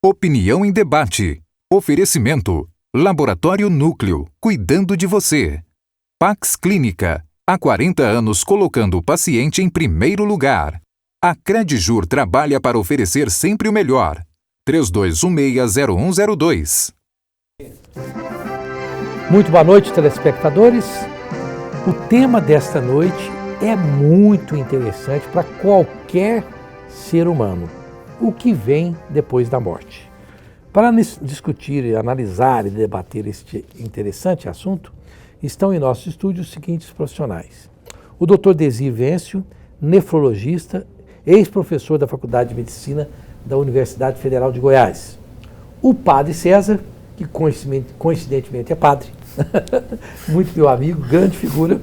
Opinião em debate. Oferecimento. Laboratório Núcleo, cuidando de você. Pax Clínica, há 40 anos colocando o paciente em primeiro lugar. A Credjur trabalha para oferecer sempre o melhor. 3216-0102. Muito boa noite, telespectadores. O tema desta noite é muito interessante para qualquer ser humano. O que vem depois da morte? Para discutir, analisar e debater este interessante assunto, estão em nosso estúdio os seguintes profissionais. O Dr. Desir Vencio, nefrologista, ex-professor da Faculdade de Medicina da Universidade Federal de Goiás. O Padre César, que coincidentemente é padre, muito meu amigo, grande figura.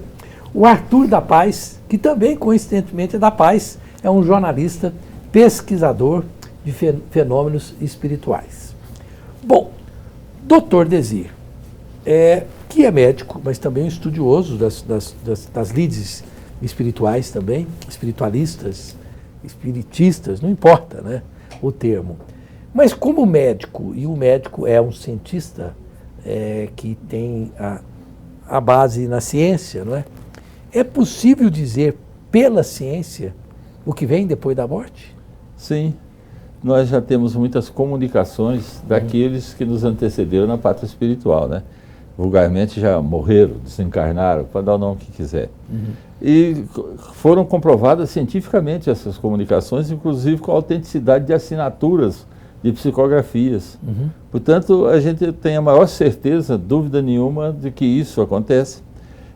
O Arthur da Paz, que também coincidentemente é da Paz, é um jornalista, pesquisador de fenômenos espirituais. Bom, Dr. Desir, que é médico, mas também um estudioso das lides espirituais também, espiritualistas, espiritistas, não importa, né, o termo. Mas como médico, e o médico é um cientista que tem a base na ciência, não é? É possível dizer pela ciência o que vem depois da morte? Sim, nós já temos muitas comunicações daqueles que nos antecederam na pátria espiritual, né? Vulgarmente já morreram, desencarnaram, pode dar o nome que quiser. E foram comprovadas cientificamente essas comunicações, inclusive com a autenticidade de assinaturas de psicografias. Portanto, a gente tem a maior certeza, dúvida nenhuma, de que isso acontece.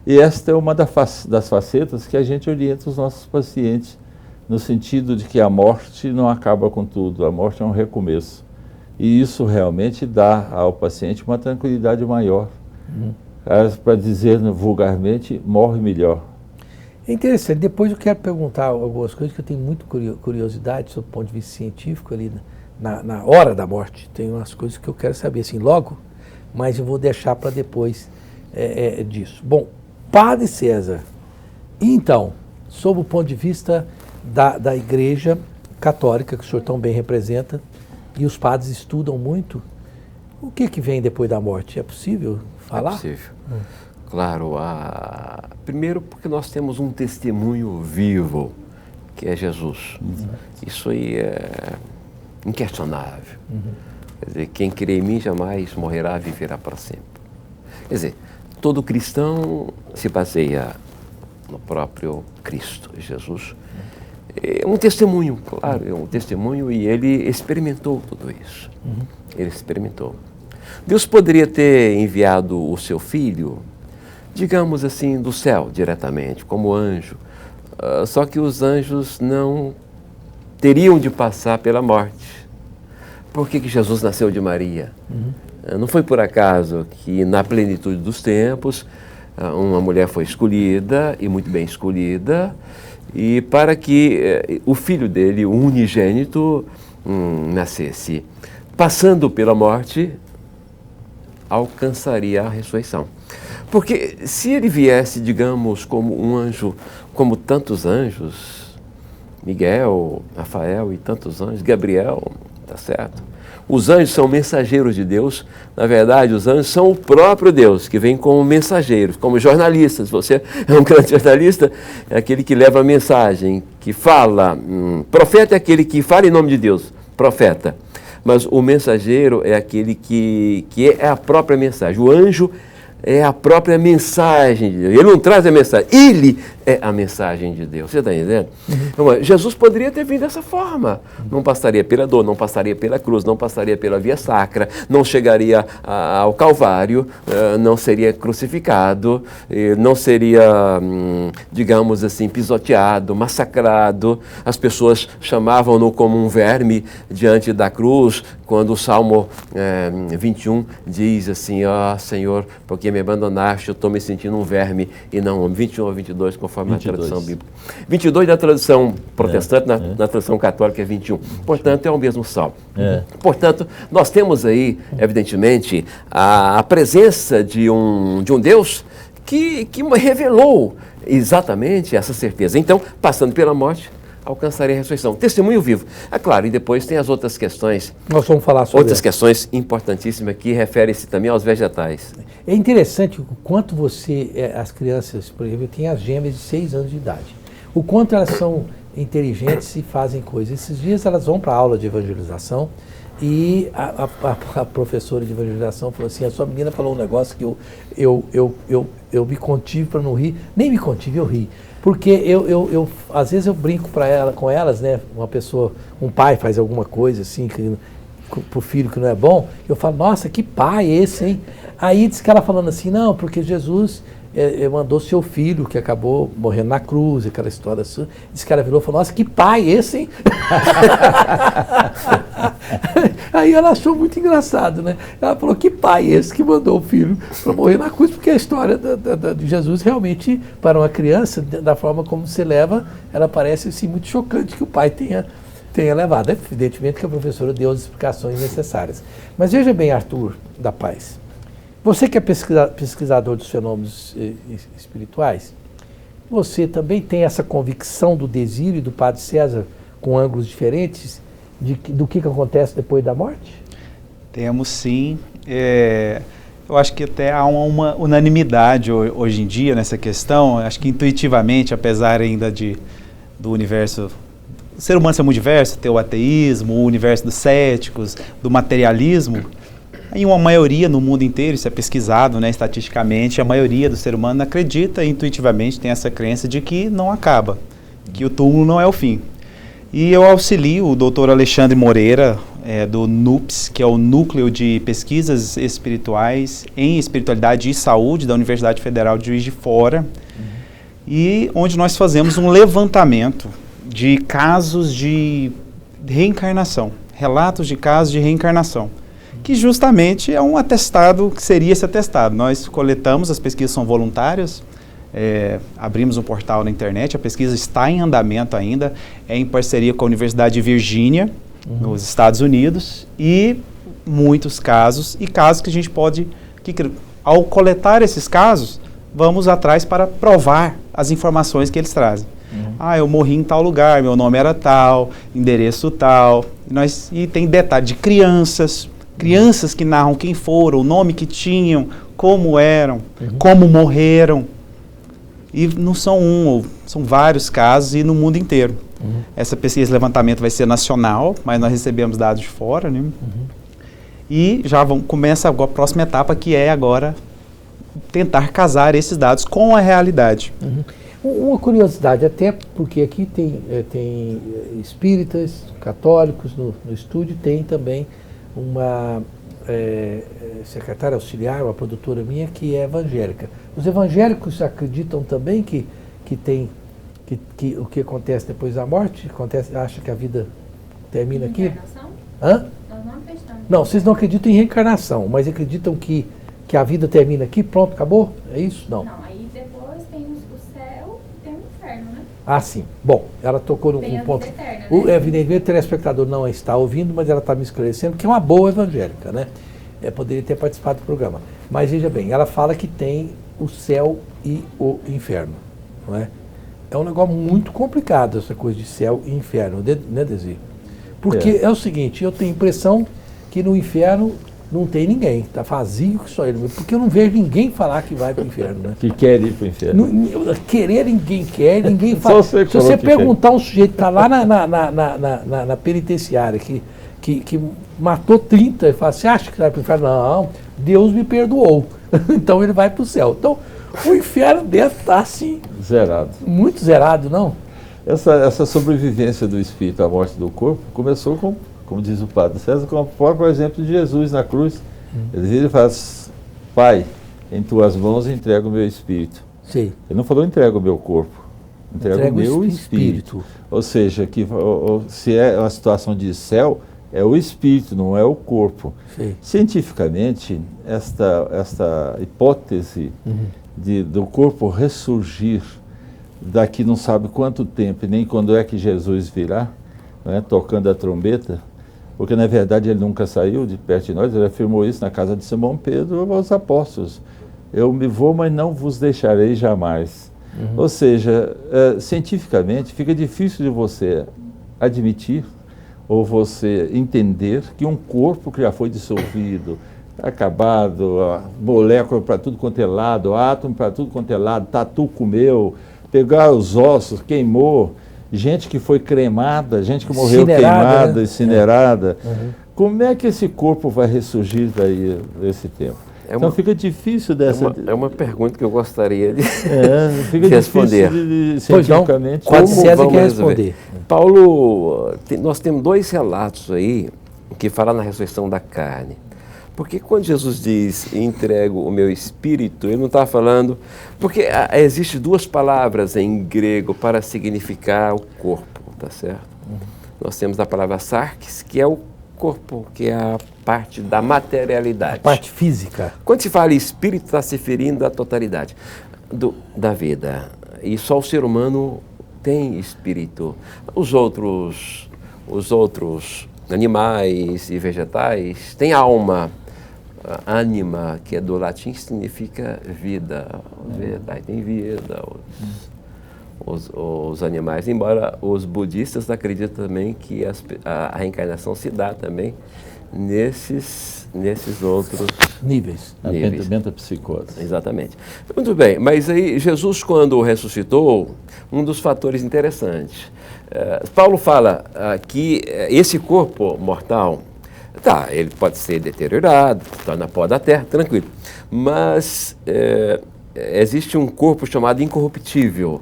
E esta é uma das facetas que a gente orienta os nossos pacientes, no sentido de que a morte não acaba com tudo, a morte é um recomeço. E isso realmente dá ao paciente uma tranquilidade maior. Para dizer vulgarmente, morre melhor. É interessante. Depois eu quero perguntar algumas coisas que eu tenho muito curiosidade, sob o ponto de vista científico, ali na hora da morte. Tem umas coisas que eu quero saber assim logo, mas eu vou deixar para depois disso. Bom, Padre César, então, sob o ponto de vista da Igreja Católica, que o senhor tão bem representa, e os padres estudam muito, o que vem depois da morte? É possível falar? É possível. Claro, primeiro porque nós temos um testemunho vivo, que é Jesus. Isso aí é inquestionável. Quer dizer, quem crê em mim jamais morrerá, viverá para sempre. Quer dizer, todo cristão se baseia no próprio Cristo, Jesus. É um testemunho, claro, é um testemunho, e ele experimentou tudo isso. Ele experimentou. Deus poderia ter enviado o seu filho, digamos assim, do céu diretamente, como anjo. Só que os anjos não teriam de passar pela morte. Por que Jesus nasceu de Maria? Não foi por acaso que na plenitude dos tempos uma mulher foi escolhida, e muito bem escolhida, e para que o filho dele, o unigênito, nascesse. Passando pela morte, alcançaria a ressurreição. Porque se ele viesse, digamos, como um anjo, como tantos anjos, Miguel, Rafael e tantos anjos, Gabriel, tá certo? Os anjos são mensageiros de Deus. Na verdade, os anjos são o próprio Deus, que vem como mensageiros, como jornalistas. Você é um grande jornalista, é aquele que leva a mensagem, que fala. Profeta é aquele que fala em nome de Deus, profeta. Mas o mensageiro é aquele que é a própria mensagem. O anjo é a própria mensagem de Deus. Ele não traz a mensagem, ele é a mensagem de Deus. Você está entendendo? Então, Jesus poderia ter vindo dessa forma. Não passaria pela dor, não passaria pela cruz, não passaria pela via sacra, não chegaria ao Calvário, não seria crucificado, não seria, digamos assim, pisoteado, massacrado. As pessoas chamavam-no como um verme diante da cruz, quando o Salmo 21 diz assim: ó Senhor, porque me abandonaste, eu estou me sentindo um verme e não homem. 21 ou 22, conforme 22. A tradução bíblica. 22 da tradução protestante, na tradução católica é 21. Portanto, é o mesmo salmo. Portanto, nós temos aí, evidentemente, a presença de um Deus que revelou exatamente essa certeza. Então, passando pela morte, alcançarei a ressurreição. Testemunho vivo. É claro, e depois tem as outras questões. Nós vamos falar sobre outras questões importantíssimas que referem-se também aos vegetais. É interessante o quanto as crianças, por exemplo, têm as gêmeas de 6 anos de idade. O quanto elas são inteligentes e fazem coisas. Esses dias elas vão para a aula de evangelização e a professora de evangelização falou assim, a sua menina falou um negócio que eu me contive para não rir, nem me contive, eu ri. Porque às vezes eu brinco com elas, né? Um pai faz alguma coisa assim, pro filho que não é bom, eu falo, nossa, que pai esse, hein? Aí diz que ela falando assim, não, porque Jesus mandou seu filho, que acabou morrendo na cruz, aquela história assim. Diz que ela virou e falou, nossa, que pai esse, hein? Aí ela achou muito engraçado, né? Ela falou, que pai esse que mandou o filho para morrer na cruz, porque a história de Jesus realmente, para uma criança, da forma como se leva, ela parece assim, muito chocante que o pai tenha levado. Evidentemente que a professora deu as explicações necessárias. Mas veja bem, Arthur da Paz, você que é pesquisador dos fenômenos espirituais, você também tem essa convicção do Desírio e do Padre César com ângulos diferentes do que acontece depois da morte? Temos sim. Eu acho que até há uma unanimidade hoje em dia nessa questão. Acho que intuitivamente, apesar ainda do universo, o ser humano ser muito diverso, ter o ateísmo, o universo dos céticos, do materialismo, em uma maioria no mundo inteiro, isso é pesquisado, né, estatisticamente, a maioria do ser humano acredita intuitivamente, tem essa crença de que não acaba, que o túmulo não é o fim. E eu auxilio o Dr. Alexandre Moreira, do NUPS, que é o Núcleo de Pesquisas Espirituais em Espiritualidade e Saúde da Universidade Federal de Juiz de Fora, e onde nós fazemos um levantamento de casos de reencarnação, relatos de casos de reencarnação, que justamente é um atestado, que seria esse atestado. Nós coletamos, as pesquisas são voluntárias, abrimos um portal na internet, a pesquisa está em andamento ainda, é em parceria com a Universidade de Virgínia, nos Estados Unidos, e muitos casos, e casos que a gente pode, ao coletar esses casos, vamos atrás para provar as informações que eles trazem. Eu morri em tal lugar, meu nome era tal, endereço tal, e tem detalhe de crianças que narram quem foram, o nome que tinham, como eram, como morreram. E não são são vários casos e no mundo inteiro. Essa pesquisa, esse levantamento vai ser nacional, mas nós recebemos dados de fora, né? E já começa a próxima etapa, que é agora tentar casar esses dados com a realidade. Uma curiosidade, até porque aqui tem espíritas, católicos no estúdio, tem também uma secretária auxiliar, uma produtora minha, que é evangélica. Os evangélicos acreditam também que o que acontece depois da morte, acha que a vida termina aqui? Hã? Nós não acreditamos. Não, vocês não acreditam em reencarnação, mas acreditam que a vida termina aqui, pronto, acabou? É isso? Não. Não, aí depois tem o céu e tem o inferno, né? Ah, sim. Bom, ela tocou num ponto. Eterna, né? Evidentemente o telespectador não está ouvindo, mas ela está me esclarecendo que é uma boa evangélica, né? Poderia ter participado do programa. Mas veja bem, ela fala que tem o céu e o inferno, não é? É um negócio muito complicado essa coisa de céu e inferno, né, Desi? Porque é o seguinte, eu tenho a impressão que no inferno não tem ninguém, está vazio que só ele, porque eu não vejo ninguém falar que vai para o inferno, né? Que quer ir para o inferno. Querer ninguém quer, ninguém fala. Se você perguntar um sujeito que está lá na penitenciária, que matou 30, e fala, você acha que vai para o inferno? Não, Deus me perdoou, então ele vai para o céu. Então, o inferno deve estar assim... Zerado. Muito zerado, não? Essa sobrevivência do espírito à morte do corpo começou com, como diz o Padre César, com o próprio exemplo de Jesus na cruz. Ele vira e fala, Pai, em tuas mãos entrego o meu espírito. Sim. Ele não falou entrego o meu corpo, entrego o meu espírito. Ou seja, se é uma situação de céu, é o espírito, não é o corpo. Sim. Cientificamente, esta hipótese do corpo ressurgir daqui não sabe quanto tempo, nem quando é que Jesus virá, né, tocando a trombeta, porque na verdade ele nunca saiu de perto de nós, ele afirmou isso na casa de Simão Pedro aos apóstolos. Eu me vou, mas não vos deixarei jamais. Ou seja, cientificamente fica difícil de você admitir ou você entender que um corpo que já foi dissolvido, acabado, molécula para tudo quanto é lado, átomo para tudo quanto é lado, tatu comeu, pegar os ossos, queimou, gente que foi cremada, gente que morreu queimada, né? Incinerada. Como é que esse corpo vai ressurgir daí desse tempo? Então fica difícil dessa... É uma pergunta que eu gostaria de, fica de responder. Cientificamente. Quando César quer responder. Paulo, nós temos dois relatos aí que falam na ressurreição da carne. Porque quando Jesus diz, entrego o meu espírito, ele não está falando... Porque existem duas palavras em grego para significar o corpo, tá certo? Nós temos a palavra sarx, que é o corpo, que é a parte da materialidade. A parte física. Quando se fala espírito, está se referindo à totalidade da vida. E só o ser humano tem espírito. Os outros animais e vegetais têm alma. Ânima, que é do latim, significa vida. Tem vida. Os animais, embora os budistas acreditam também que a reencarnação se dá também nesses outros níveis. Metapsicose. Exatamente. Muito bem, mas aí Jesus, quando ressuscitou, um dos fatores interessantes, Paulo fala que esse corpo mortal, ele pode ser deteriorado, está na pó da terra, tranquilo, mas existe um corpo chamado incorruptível.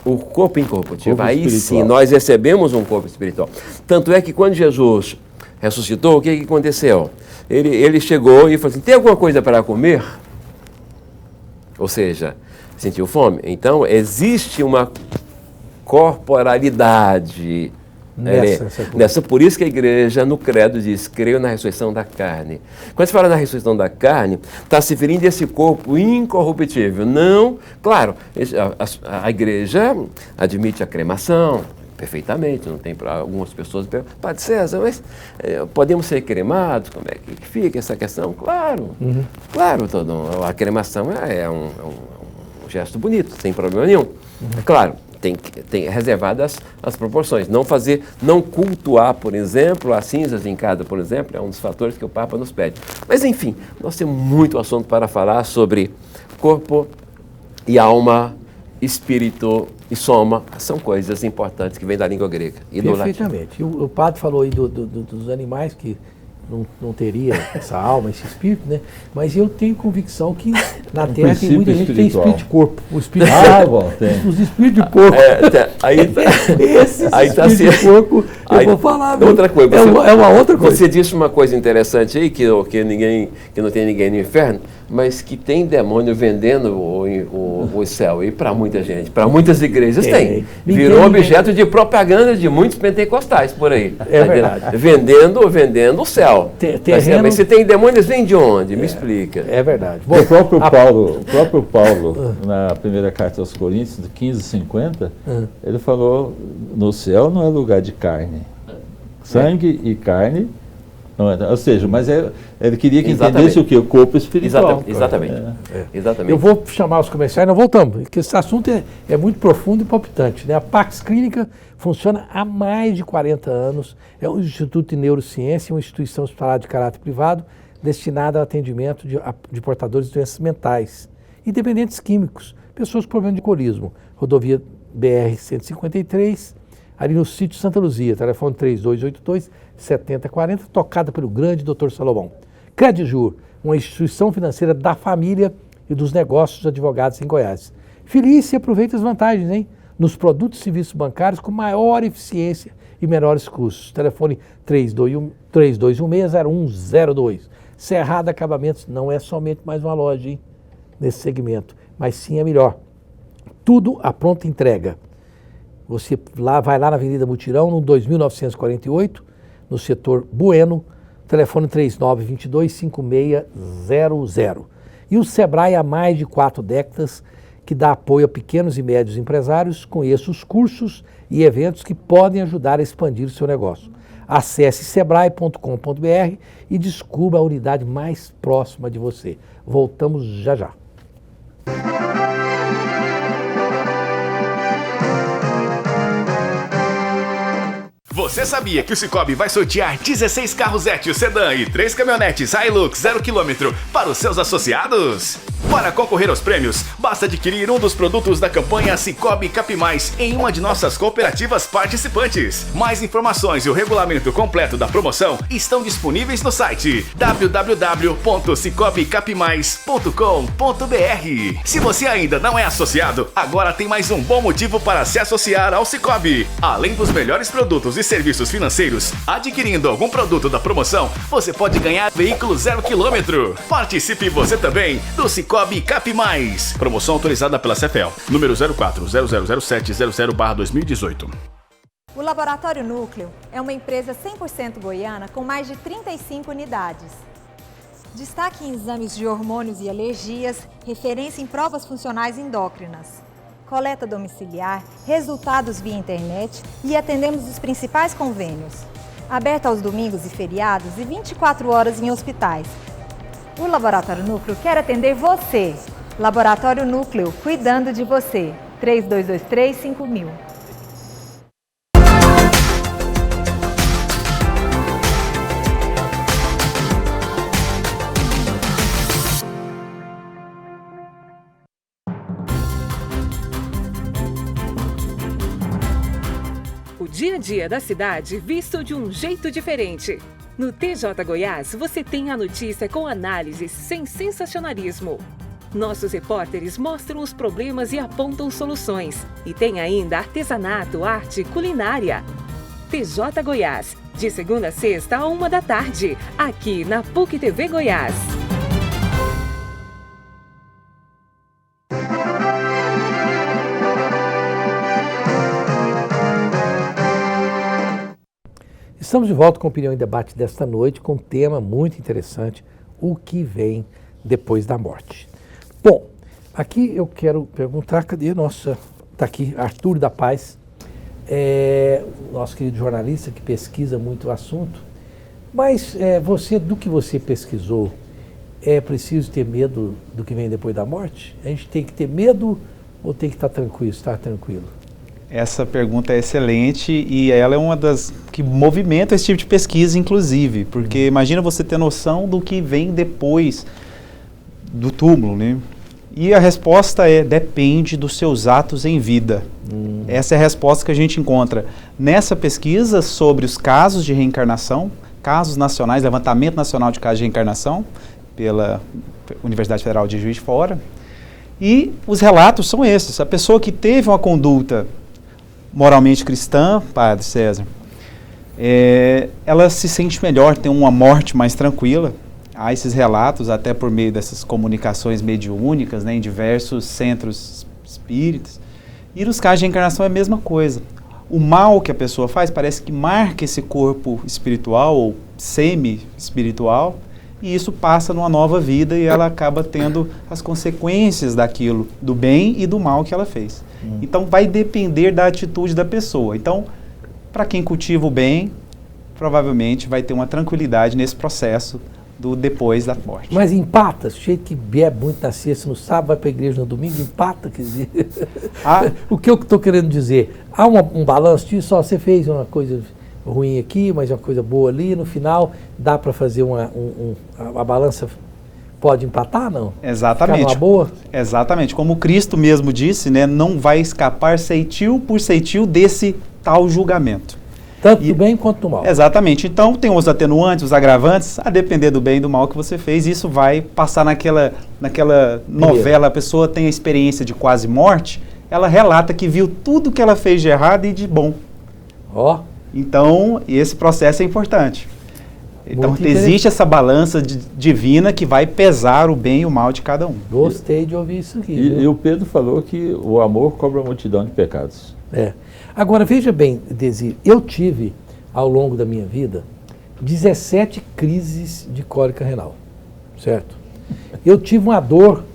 O corpo incorruptível, aí espiritual. Sim, nós recebemos um corpo espiritual. Tanto é que quando Jesus ressuscitou, o que aconteceu? Ele chegou e falou assim, tem alguma coisa para comer? Ou seja, sentiu fome? Então, existe uma corporalidade nessa. Por isso que a igreja, no credo, diz, creio na ressurreição da carne. Quando se fala na ressurreição da carne, está se referindo a esse corpo incorruptível. Não, claro, a igreja admite a cremação, perfeitamente, não tem para algumas pessoas, Padre César, mas podemos ser cremados? Como é que fica essa questão? Claro, claro, a cremação é um gesto bonito, sem problema nenhum. Claro, tem reservadas as proporções. Não cultuar, por exemplo, as cinzas em casa, por exemplo, é um dos fatores que o Papa nos pede. Mas, enfim, nós temos muito assunto para falar sobre corpo e alma, espírito e soma. São coisas importantes que vêm da língua grega e do latim. Perfeitamente. O padre falou aí dos animais que não teria essa alma, esse espírito, né? Mas eu tenho convicção que na Terra tem muita gente que tem espírito de corpo. O espírito tem. Os espíritos de porco. Esses espíritos de porco, eu vou falar. Outra coisa. É uma outra coisa. Você disse uma coisa interessante aí, que não tem ninguém no inferno, mas que tem demônio vendendo o céu. E para muita gente, para muitas igrejas tem. Virou objeto de propaganda de muitos pentecostais por aí. É verdade. Vendendo o céu. Mas se tem demônios, vem de onde? Me explica. É verdade. Bom, o próprio Paulo, na primeira carta aos Coríntios, de 15:50, ele falou, no céu não é lugar de carne. Sangue e carne, não é, ou seja, mas ele queria que entendesse o quê? O corpo espiritual. Exatamente. Eu vou chamar os comerciais e nós voltamos, porque esse assunto é muito profundo e palpitante, né? A Pax Clínica funciona há mais de 40 anos, é um instituto de neurociência, uma instituição hospitalar de caráter privado, destinada ao atendimento de portadores de doenças mentais e dependentes químicos, pessoas com problema de alcoolismo. Rodovia BR-153, ali no sítio Santa Luzia, telefone 3282-7040, tocada pelo grande Dr. Salomão. Credijur, uma instituição financeira da família e dos negócios de advogados em Goiás. Filie-se e aproveite as vantagens, hein? Nos produtos e serviços bancários com maior eficiência e menores custos. Telefone 3216-0102. Cerrado Acabamentos não é somente mais uma loja, hein, nesse segmento, mas sim a melhor. Tudo à pronta entrega. Você vai lá na Avenida Mutirão, no 2948, no setor Bueno, telefone 3922-5600. E o Sebrae há mais de 4 décadas, que dá apoio a pequenos e médios empresários. Conheça os cursos e eventos que podem ajudar a expandir o seu negócio. Acesse sebrae.com.br e descubra a unidade mais próxima de você. Voltamos já já. Você sabia que o Cicobi vai sortear 16 carros Etios sedã e 3 caminhonetes Hilux 0 km para os seus associados? Para concorrer aos prêmios, basta adquirir um dos produtos da campanha Cicobi Capimais em uma de nossas cooperativas participantes. Mais informações e o regulamento completo da promoção estão disponíveis no site www.cicobicapimais.com.br. Se você ainda não é associado, agora tem mais um bom motivo para se associar ao Cicobi. Além dos melhores produtos e serviços financeiros, adquirindo algum produto da promoção, você pode ganhar veículo 0 km. Participe você também do Cicobi Capimais. Promoção autorizada pela CEFEL, número 04000700/2018. O Laboratório Núcleo é uma empresa 100% goiana com mais de 35 unidades. Destaque em exames de hormônios e alergias, referência em provas funcionais endócrinas. Coleta domiciliar, resultados via internet e atendemos os principais convênios. Aberto aos domingos e feriados e 24 horas em hospitais. O Laboratório Núcleo quer atender você. Laboratório Núcleo, cuidando de você. 3223-5000. O dia a dia da cidade visto de um jeito diferente. No TJ Goiás, você tem a notícia com análises sem sensacionalismo. Nossos repórteres mostram os problemas e apontam soluções. E tem ainda artesanato, arte, culinária. TJ Goiás, de segunda a sexta, à 13h, aqui na PUC TV Goiás. Estamos de volta com a Opinião em Debate desta noite, com um tema muito interessante, o que vem depois da morte. Bom, aqui eu quero perguntar, cadê a nossa, está aqui, Arthur da Paz, nosso querido jornalista que pesquisa muito o assunto, mas você, do que você pesquisou, é preciso ter medo do que vem depois da morte? A gente tem que ter medo ou tem que estar tranquilo? Essa pergunta é excelente e ela é uma das que movimenta esse tipo de pesquisa, inclusive, porque imagina você ter noção do que vem depois do túmulo, né? E a resposta é, depende dos seus atos em vida. Essa é a resposta que a gente encontra nessa pesquisa sobre os casos de reencarnação, casos nacionais, levantamento nacional de casos de reencarnação, pela Universidade Federal de Juiz de Fora. E os relatos são esses. A pessoa que teve uma conduta moralmente cristã, Padre César, ela se sente melhor, tem uma morte mais tranquila. Há esses relatos, até por meio dessas comunicações mediúnicas, né, em diversos centros espíritas. E nos casos de reencarnação é a mesma coisa. O mal que a pessoa faz parece que marca esse corpo espiritual ou semi-espiritual, e isso passa numa nova vida e ela acaba tendo as consequências daquilo, do bem e do mal que ela fez. Então vai depender da atitude da pessoa. Então, para quem cultiva o bem, provavelmente vai ter uma tranquilidade nesse processo do depois da morte. Mas empata, jeito que bebe muito na sexta, no sábado, vai para a igreja no domingo, empata, quer dizer... O que eu estou querendo dizer? Há um balanço disso, ó, você fez uma coisa ruim aqui, mas uma coisa boa ali, no final dá para fazer a balança pode empatar, não? Exatamente. Ficar numa boa? Exatamente. Como Cristo mesmo disse, né, não vai escapar ceitil por ceitil desse tal julgamento. Tanto do bem quanto do mal. Exatamente. Então, tem os atenuantes, os agravantes, a depender do bem e do mal que você fez, isso vai passar naquela novela, a pessoa tem a experiência de quase morte, ela relata que viu tudo que ela fez de errado e de bom. Ó. Então, esse processo é importante. Então, existe essa balança divina que vai pesar o bem e o mal de cada um. Gostei de ouvir isso aqui. E o Pedro falou que o amor cobra uma multidão de pecados. Agora, veja bem, Desi, eu tive, ao longo da minha vida, 17 crises de cólica renal, certo? Eu tive uma dor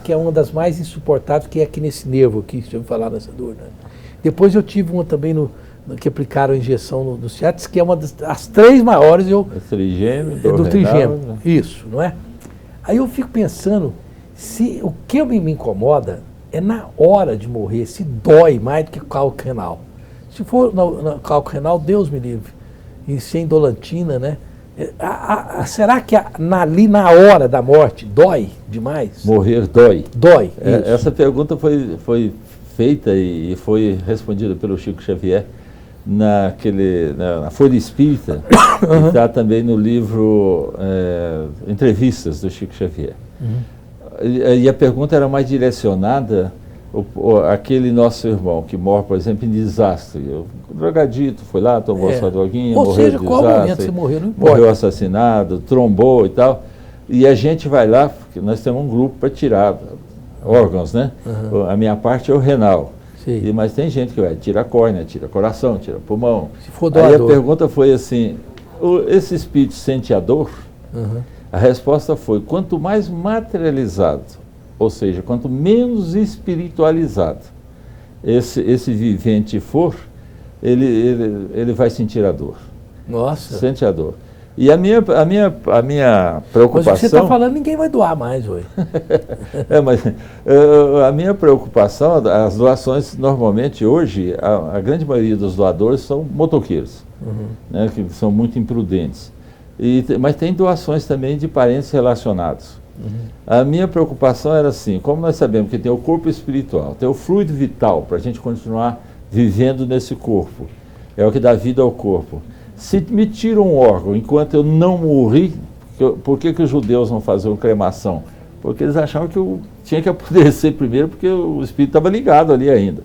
que é uma das mais insuportáveis, que é aqui nesse nervo aqui, deixa eu falar nessa dor, né? Depois eu tive uma também que aplicaram a injeção no ciático, que é uma das três maiores. Do trigêmeo, né? Isso, não é? Aí eu fico pensando, o que me incomoda é na hora de morrer, se dói mais do que o cálculo renal. Se for no cálculo renal, Deus me livre. E sem dolantina, né? Será que ali na hora da morte dói demais? Morrer dói. Dói. Essa pergunta foi feita e foi respondida pelo Chico Xavier na Folha Espírita, que está também no livro Entrevistas do Chico Xavier. E a pergunta era mais direcionada àquele nosso irmão que morre, por exemplo, em desastre. Drogadito, foi lá, tomou sua droguinha, ou morreu seja, de qual desastre, momento você morreu, não importa. morreu assassinado, trombou e tal. E a gente vai lá, porque nós temos um grupo para tirar órgãos, né? A minha parte é o renal. Mas tem gente que vai, tira a córnea, tira coração, tira pulmão. Se for doador. Aí a pergunta foi assim, esse espírito sente a dor? A resposta foi, quanto mais materializado, ou seja, quanto menos espiritualizado esse vivente for, ele vai sentir a dor. Nossa. Sente a dor. E a minha preocupação... Mas o que você está falando, ninguém vai doar mais hoje. Mas a minha preocupação, as doações normalmente hoje, a grande maioria dos doadores são motoqueiros, né, que são muito imprudentes. Mas tem doações também de parentes relacionados. A minha preocupação era assim, como nós sabemos que tem o corpo espiritual, tem o fluido vital para a gente continuar vivendo nesse corpo, é o que dá vida ao corpo. Se me tiram um órgão enquanto eu não morri, por que os judeus não faziam cremação? Porque eles achavam que eu tinha que apodrecer primeiro, porque o espírito estava ligado ali ainda.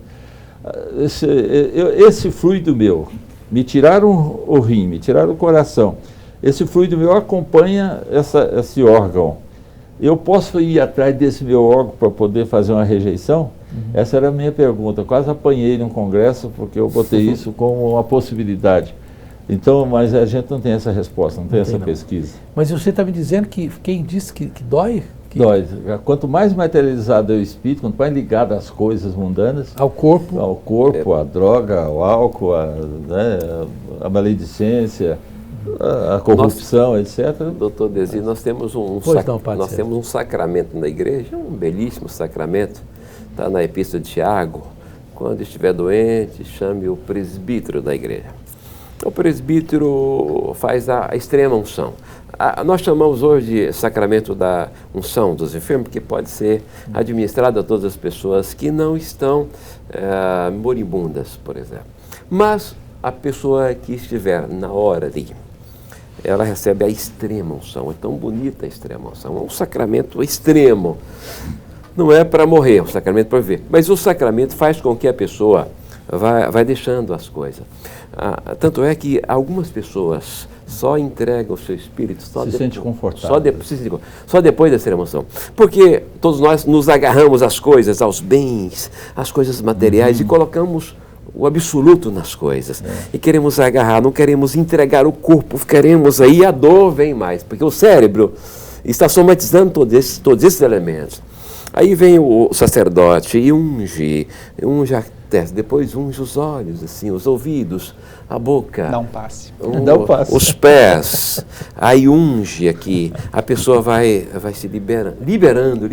Esse fluido meu, me tiraram o rim, me tiraram o coração, esse fluido meu acompanha esse órgão. Eu posso ir atrás desse meu órgão para poder fazer uma rejeição? Essa era a minha pergunta. Eu quase apanhei num congresso porque eu botei isso como uma possibilidade. Então, mas a gente não tem essa resposta, não tem essa pesquisa. Mas você está me dizendo que quem disse que dói? Dói. Quanto mais materializado é o espírito, quanto mais ligado às coisas mundanas... Ao corpo, à droga, ao álcool, à maledicência, à corrupção, etc. Doutor Desi, nós temos um sacramento na igreja, um belíssimo sacramento, está na Epístola de Tiago. Quando estiver doente, chame o presbítero da igreja. O presbítero faz a extrema unção. Nós chamamos hoje de sacramento da unção dos enfermos, porque pode ser administrado a todas as pessoas que não estão moribundas, por exemplo. Mas a pessoa que estiver na hora ali, ela recebe a extrema unção. É tão bonita a extrema unção. É um sacramento extremo. Não é para morrer, é um sacramento para viver. Mas o sacramento faz com que a pessoa vai deixando as coisas. Tanto é que algumas pessoas só entregam o seu espírito se sente confortável. Só depois da extrema-unção. Porque todos nós nos agarramos às coisas, aos bens, às coisas materiais e colocamos o absoluto nas coisas. E queremos agarrar, não queremos entregar o corpo, queremos aí a dor vem mais, porque o cérebro está somatizando todos esses elementos. Aí vem o sacerdote e unge a testa, depois unge os olhos, assim, os ouvidos, a boca. Dá um passe. Os pés. Aí unge aqui. A pessoa vai se liberando,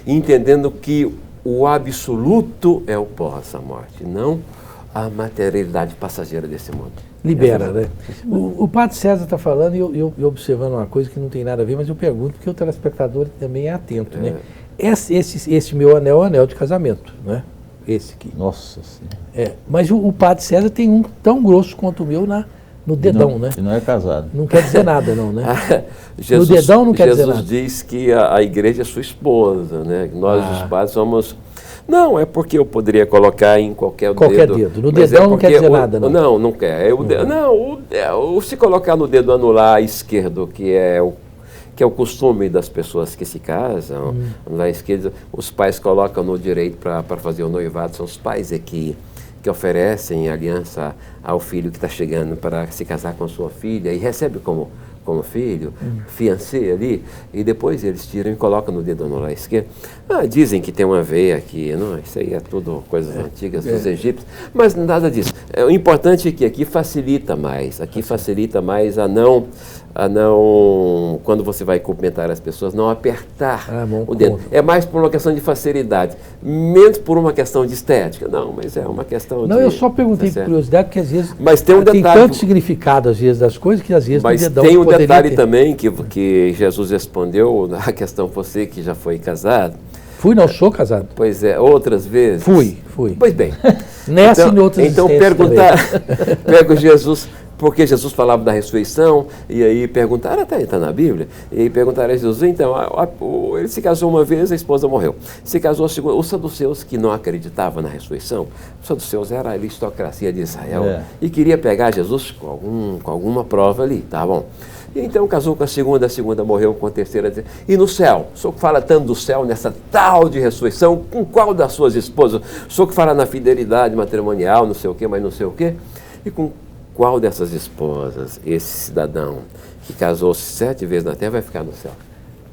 entendendo que o absoluto é o pós-morte, não a materialidade passageira desse mundo. Libera, né? O Padre César está falando e eu observando uma coisa que não tem nada a ver, mas eu pergunto porque o telespectador também é atento, né? Esse meu anel é o anel de casamento, né? Esse aqui. Nossa Senhora. Mas o Padre César tem um tão grosso quanto o meu no dedão, né? E não é casado. Não quer dizer nada, não, né? Jesus, no dedão não quer dizer nada. Jesus diz que a igreja é sua esposa, né? Nós, os padres, somos... Não, é porque eu poderia colocar em qualquer dedo. No dedão não quer dizer nada, não. Não quer. Se colocar no dedo anular esquerdo, que é o costume das pessoas que se casam, anular esquerdo, os pais colocam no direito para fazer o noivado, são os pais que oferecem aliança ao filho que está chegando para se casar com a sua filha e recebe como filho, fiancé ali, e depois eles tiram e colocam no dedo anular esquerdo. Dizem que tem uma veia aqui, não, isso aí é tudo coisas antigas dos egípcios, mas nada disso. O importante é que aqui facilita mais a a não, quando você vai cumprimentar as pessoas, não apertar o dedo. É mais por uma questão de facilidade, menos por uma questão de estética. Não, mas é uma questão Não, eu só perguntei por curiosidade, porque às vezes mas tem um tem detalhe, tanto significado às vezes das coisas, que às vezes mas o dedão tem um poderia detalhe ter. também que Jesus respondeu na questão, você que já foi casado. Fui, não sou casado. Pois é, outras vezes. Fui. Pois bem. Nessa e em outras Então perguntar, pega Jesus, porque Jesus falava da ressurreição, e aí perguntaram, está na Bíblia, e aí perguntaram a Jesus, então, ele se casou uma vez, a esposa morreu. Se casou a segunda, os saduceus que não acreditavam na ressurreição, os saduceus era a aristocracia de Israel, e queria pegar Jesus com alguma prova ali, tá bom? E então casou com a segunda morreu com a terceira. E no céu? O senhor que fala tanto do céu, nessa tal de ressurreição, com qual das suas esposas? O senhor que fala na fidelidade matrimonial, não sei o quê, mas não sei o quê. E com qual dessas esposas esse cidadão que casou 7 vezes na terra vai ficar no céu?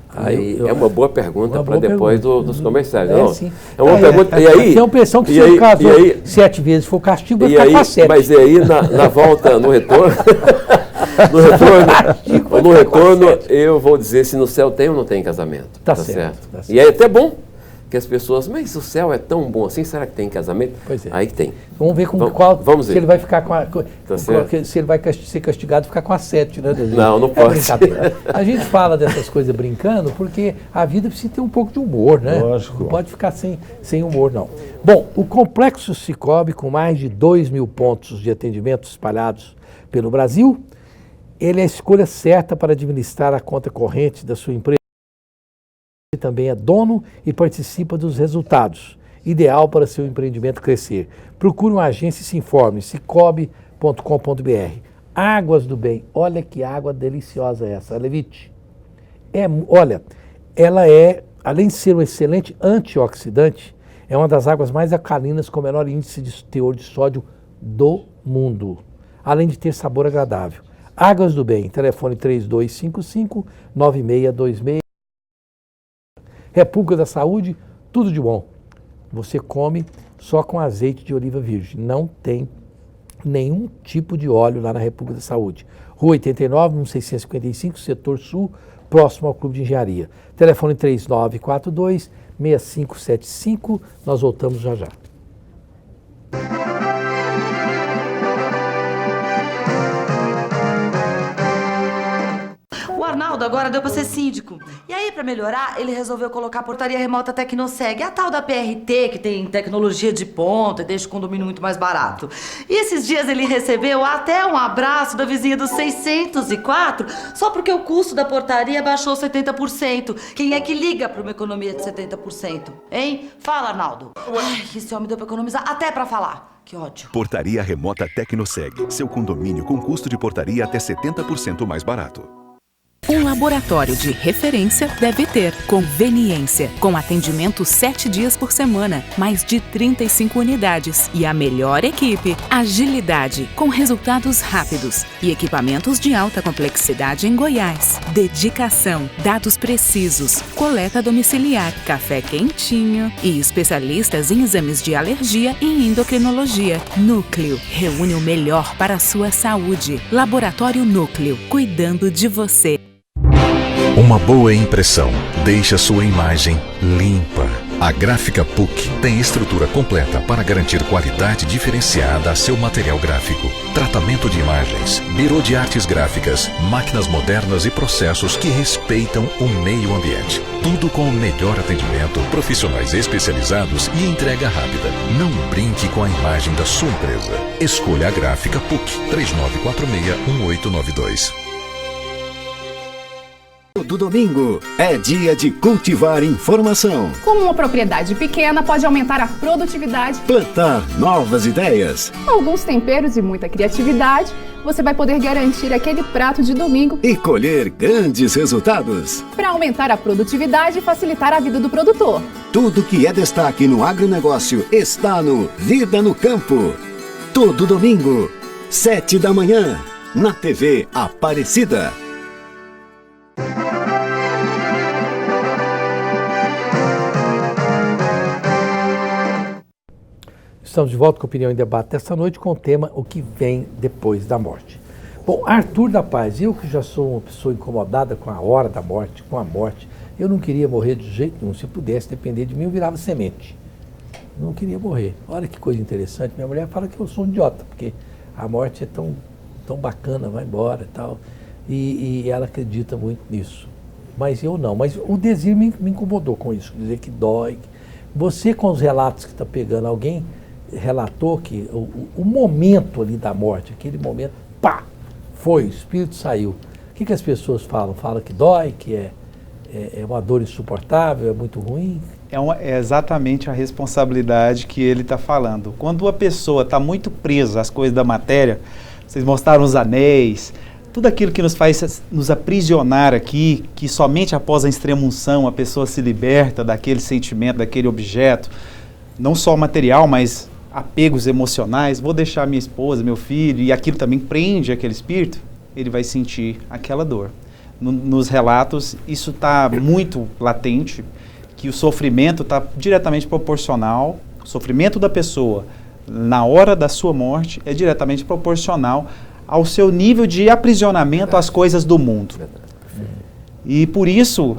Aí é uma boa pergunta para depois dos comerciais. Sim. É uma pergunta. E aí? Tem a impressão que se ele casou 7 vezes for castigo, vai ficar com a 7. Mas e aí, na volta, no retorno... No retorno, eu vou dizer se no céu tem ou não tem casamento. Tá certo. E é até bom que as pessoas, mas o céu é tão bom assim, será que tem casamento? Pois é. Aí que tem. Vamos ver se ele vai ficar se ele vai ser castigado, ficar com a 7, né? Não pode. A gente fala dessas coisas brincando porque a vida precisa ter um pouco de humor, né? Lógico. Não pode ficar sem humor, não. Bom, o Complexo Cicobi, com mais de 2.000 pontos de atendimento espalhados pelo Brasil, ele é a escolha certa para administrar a conta corrente da sua empresa. Ele também é dono e participa dos resultados. Ideal para seu empreendimento crescer. Procure uma agência e se informe. Cicobi.com.br. Águas do Bem. Olha que água deliciosa essa, Levite. Olha, ela é, além de ser um excelente antioxidante, é uma das águas mais alcalinas com menor índice de teor de sódio do mundo. Além de ter sabor agradável. Águas do Bem, telefone 3255-9626. República da Saúde, tudo de bom. Você come só com azeite de oliva virgem. Não tem nenhum tipo de óleo lá na República da Saúde. Rua 89, 1655, Setor Sul, próximo ao Clube de Engenharia. Telefone 3942-6575. Nós voltamos já já. O Arnaldo agora deu pra ser síndico. E aí, pra melhorar, ele resolveu colocar a portaria remota Tecnoseg, a tal da PRT, que tem tecnologia de ponta e deixa o condomínio muito mais barato. E esses dias ele recebeu até um abraço da vizinha do 604, só porque o custo da portaria baixou 70%. Quem é que liga pra uma economia de 70%? Hein? Fala, Arnaldo. Ai, esse homem deu pra economizar até pra falar. Que ódio. Portaria remota Tecnoseg. Seu condomínio com custo de portaria até 70% mais barato. Um laboratório de referência deve ter conveniência, com atendimento 7 dias por semana, mais de 35 unidades e a melhor equipe, agilidade, com resultados rápidos e equipamentos de alta complexidade em Goiás. Dedicação, dados precisos, coleta domiciliar, café quentinho e especialistas em exames de alergia e endocrinologia. Núcleo, reúne o melhor para a sua saúde. Laboratório Núcleo, cuidando de você. Uma boa impressão deixa sua imagem limpa. A Gráfica PUC tem estrutura completa para garantir qualidade diferenciada a seu material gráfico. Tratamento de imagens, birô de artes gráficas, máquinas modernas e processos que respeitam o meio ambiente. Tudo com o melhor atendimento, profissionais especializados e entrega rápida. Não brinque com a imagem da sua empresa. Escolha a Gráfica PUC 3946-1892. Do domingo é dia de cultivar informação. Como uma propriedade pequena pode aumentar a produtividade, plantar novas ideias. Com alguns temperos e muita criatividade, você vai poder garantir aquele prato de domingo e colher grandes resultados. Para aumentar a produtividade e facilitar a vida do produtor. Tudo que é destaque no agronegócio está no Vida no Campo. Todo domingo, 7 da manhã, na TV Aparecida. Estamos de volta com Opinião em Debate desta noite com o tema O que vem depois da morte. Bom, Arthur da Paz, eu que já sou uma pessoa incomodada com a hora da morte, com a morte, eu não queria morrer de jeito nenhum. Se pudesse depender de mim, eu virava semente. Não queria morrer. Olha que coisa interessante. Minha mulher fala que eu sou um idiota, porque a morte é tão bacana, vai embora e tal. E ela acredita muito nisso. Mas eu não. Mas o Desir me incomodou com isso, dizer que dói. Você, com os relatos que está pegando, alguém relatou que o momento ali da morte, aquele momento, pá, foi, o espírito saiu. O que as pessoas falam? Falam que dói, que é uma dor insuportável, é muito ruim? É exatamente a responsabilidade que ele está falando. Quando a pessoa está muito presa às coisas da matéria, vocês mostraram os anéis, tudo aquilo que nos faz nos aprisionar aqui, que somente após a extrema-unção a pessoa se liberta daquele sentimento, daquele objeto, não só material, mas apegos emocionais, vou deixar minha esposa, meu filho, e aquilo também prende aquele espírito, ele vai sentir aquela dor. Nos relatos, isso está muito latente, que o sofrimento está diretamente proporcional, o sofrimento da pessoa na hora da sua morte é diretamente proporcional ao seu nível de aprisionamento às coisas do mundo. E por isso,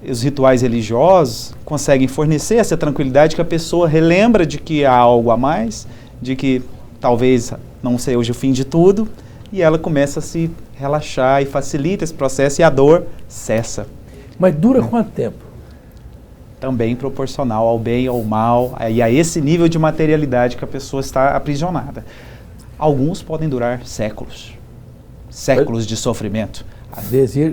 os rituais religiosos conseguem fornecer essa tranquilidade que a pessoa relembra de que há algo a mais, de que talvez não seja o fim de tudo, e ela começa a se relaxar e facilita esse processo e a dor cessa. Mas dura quanto tempo? Também proporcional ao bem, ao mal, e a esse nível de materialidade que a pessoa está aprisionada. Alguns podem durar séculos. Séculos de sofrimento.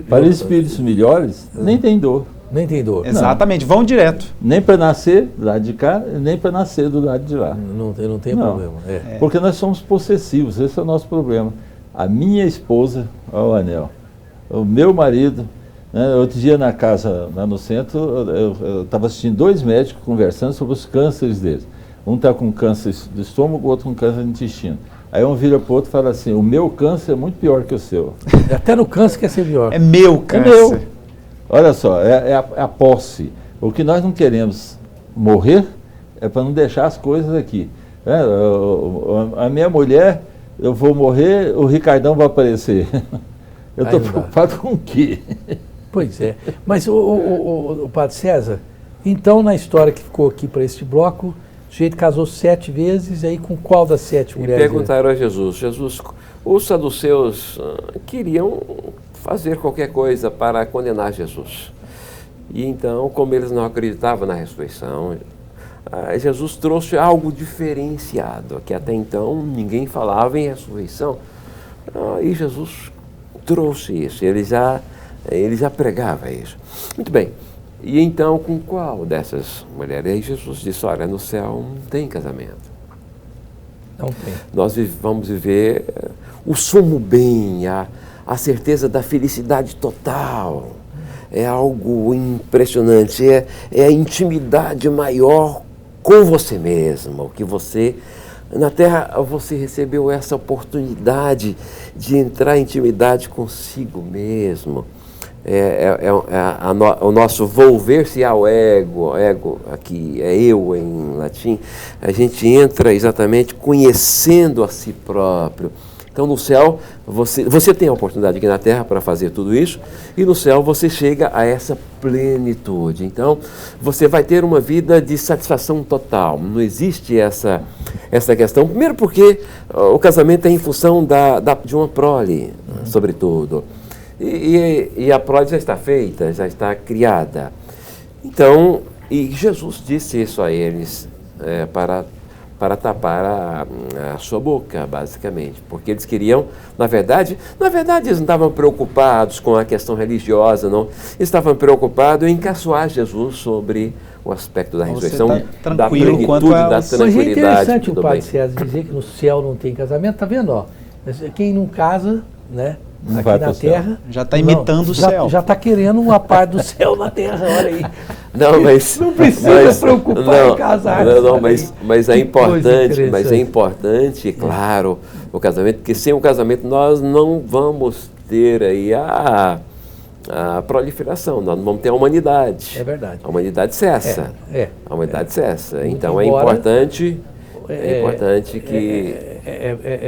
Para espíritos melhores, nem tem dor. Nem tem dor. Exatamente, vão direto. Nem para nascer do lado de cá, nem para nascer do lado de lá. Não tem problema. Porque nós somos possessivos, esse é o nosso problema. A minha esposa, olha o anel, o meu marido, né, outro dia na casa, lá no centro, eu estava assistindo 2 médicos conversando sobre os cânceres deles. Um está com câncer do estômago, o outro com câncer do intestino. Aí um vira para o outro e fala assim, o meu câncer é muito pior que o seu. Até no câncer quer ser pior. É meu câncer. É meu. Olha só, é a posse. O que nós não queremos morrer é para não deixar as coisas aqui. A minha mulher, eu vou morrer, o Ricardão vai aparecer. Eu estou preocupado com o quê? Pois é. Mas, o Padre César, então na história que ficou aqui para este bloco, o sujeito casou 7 vezes, aí com qual das 7 mulheres? Perguntaram a Jesus, os saduceus queriam fazer qualquer coisa para condenar Jesus. E então, como eles não acreditavam na ressurreição, Jesus trouxe algo diferenciado, que até então ninguém falava em ressurreição. E Jesus trouxe isso, ele já pregava isso. Muito bem. E então, com qual dessas mulheres? Aí Jesus disse, olha, no céu não tem casamento. Não tem. Nós vamos viver o sumo bem, a certeza da felicidade total. É algo impressionante, é a intimidade maior com você mesmo, que você... Na Terra, você recebeu essa oportunidade de entrar em intimidade consigo mesmo. O nosso volver-se ao ego aqui é eu em latim, a gente entra exatamente conhecendo a si próprio. Então no céu, você tem a oportunidade aqui na Terra para fazer tudo isso, e no céu você chega a essa plenitude. Então você vai ter uma vida de satisfação total, não existe essa questão. Primeiro porque o casamento é em função de uma prole, sobretudo. E a prole já está feita, já está criada. Então, e Jesus disse isso a eles para tapar a sua boca, basicamente. Porque eles queriam, na verdade, eles não estavam preocupados com a questão religiosa, não. Eles estavam preocupados em caçoar Jesus sobre o aspecto da ressurreição, da plenitude, da tranquilidade. Mas é interessante o Padre César dizer que no céu não tem casamento, tá vendo? Ó, quem não casa, né? Não aqui na Terra. Já está imitando o céu. Já está querendo uma parte do céu na Terra, olha aí. Não precisa se preocupar em casar. Mas é importante, claro, o casamento, porque sem o casamento nós não vamos ter aí a proliferação, nós não vamos ter a humanidade. É verdade. A humanidade cessa. A humanidade cessa. Então é é importante que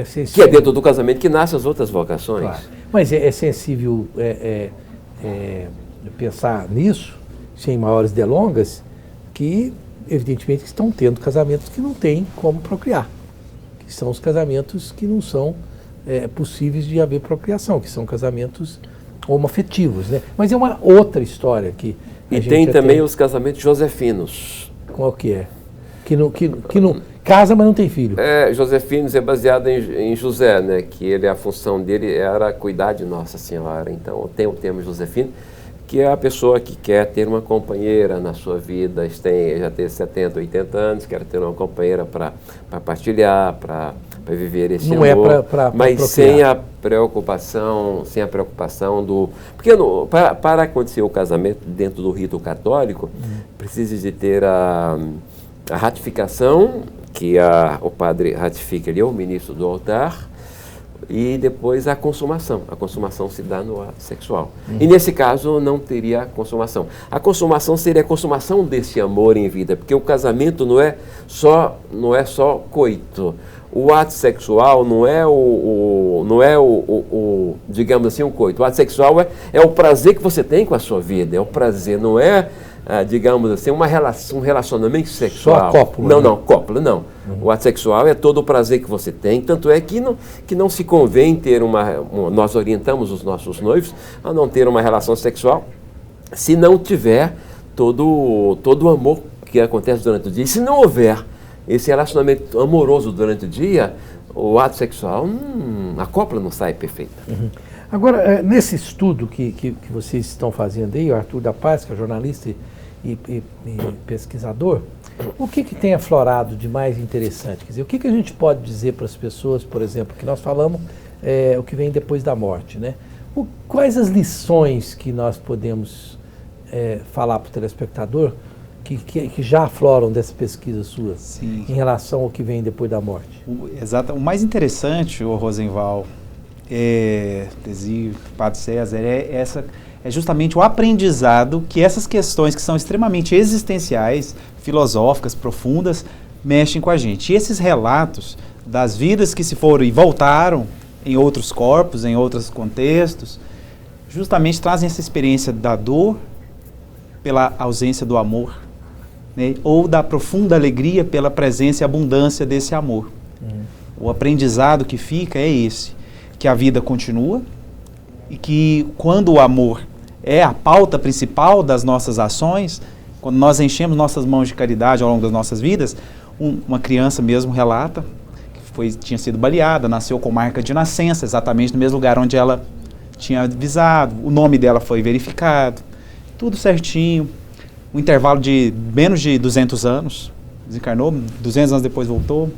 sensível. Que é dentro do casamento que nascem as outras vocações. Claro. Mas é sensível pensar nisso, sem maiores delongas, que evidentemente estão tendo casamentos que não têm como procriar, que são os casamentos que não são possíveis de haver procriação, que são casamentos homoafetivos, né? Mas é uma outra história que e tem também os casamentos josefinos. Qual que é? Que não casa, mas não tem filho. Josefinos é baseado em José, né? Que a função dele era cuidar de Nossa Senhora. Então tem o termo josefino, que é a pessoa que quer ter uma companheira na sua vida, já tem 70, 80 anos, quer ter uma companheira para partilhar, para viver esse não amor, é pra mas sem a preocupação do... Porque para acontecer o casamento dentro do rito católico, precisa de ter a ratificação, que o padre ratifica ali, o ministro do altar, e depois a consumação. A consumação se dá no ato sexual. E nesse caso não teria a consumação. A consumação seria a consumação desse amor em vida, porque o casamento não é só coito. O ato sexual não é digamos assim, o coito. O ato sexual é o prazer que você tem com a sua vida, é o prazer, não é, digamos assim, um relacionamento sexual. Só a cópula. Não, cópula não. O ato sexual é todo o prazer que você tem, tanto é que não se convém ter nós orientamos os nossos noivos a não ter uma relação sexual se não tiver todo o amor que acontece durante o dia. E se não houver esse relacionamento amoroso durante o dia, o ato sexual, a cópula não sai perfeita. Agora, nesse estudo que vocês estão fazendo aí, o Arthur da Paz, que é jornalista e pesquisador, o que tem aflorado de mais interessante? Quer dizer, o que a gente pode dizer para as pessoas, por exemplo, que nós falamos o que vem depois da morte, né? Quais as lições que nós podemos falar para o telespectador que já afloram dessa pesquisa sua, Sim, em relação ao que vem depois da morte? Exato. O mais interessante, Rosenval, Padre César, é justamente o aprendizado que essas questões que são extremamente existenciais, filosóficas, profundas, mexem com a gente. E esses relatos das vidas que se foram e voltaram em outros corpos, em outros contextos, justamente trazem essa experiência da dor pela ausência do amor, né? Ou da profunda alegria pela presença e abundância desse amor. O aprendizado que fica é esse, que a vida continua e que quando o amor é a pauta principal das nossas ações, quando nós enchemos nossas mãos de caridade ao longo das nossas vidas, uma criança mesmo relata que tinha sido baleada, nasceu com marca de nascença, exatamente no mesmo lugar onde ela tinha avisado, o nome dela foi verificado, tudo certinho, um intervalo de menos de 200 anos, desencarnou, 200 anos depois voltou.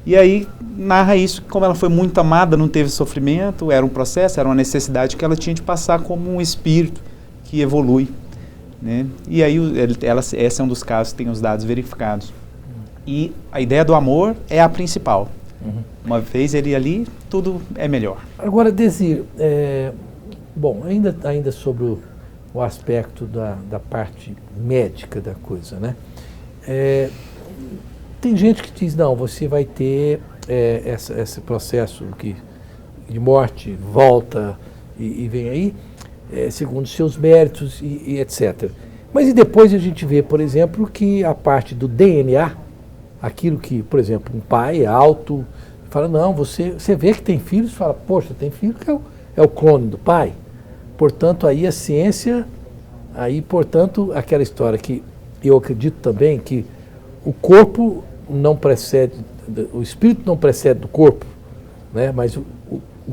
E aí narra isso, como ela foi muito amada, não teve sofrimento, era um processo, era uma necessidade que ela tinha de passar como um espírito que evolui, né? E aí esse é um dos casos que tem os dados verificados. E a ideia do amor é a principal. Uma vez ele ali, tudo é melhor. Agora, Desir, bom, ainda sobre o aspecto da parte médica da coisa, né? Tem gente que diz, não, você vai ter esse processo de morte, volta e vem aí, segundo seus méritos e etc. Mas e depois a gente vê, por exemplo, que a parte do DNA, aquilo que, por exemplo, um pai é alto, fala, não, você vê que tem filhos, fala, poxa, tem filho que é o clone do pai. Portanto, aí a ciência, portanto, aquela história que eu acredito também que o corpo não precede, o espírito não precede do corpo, né? Mas o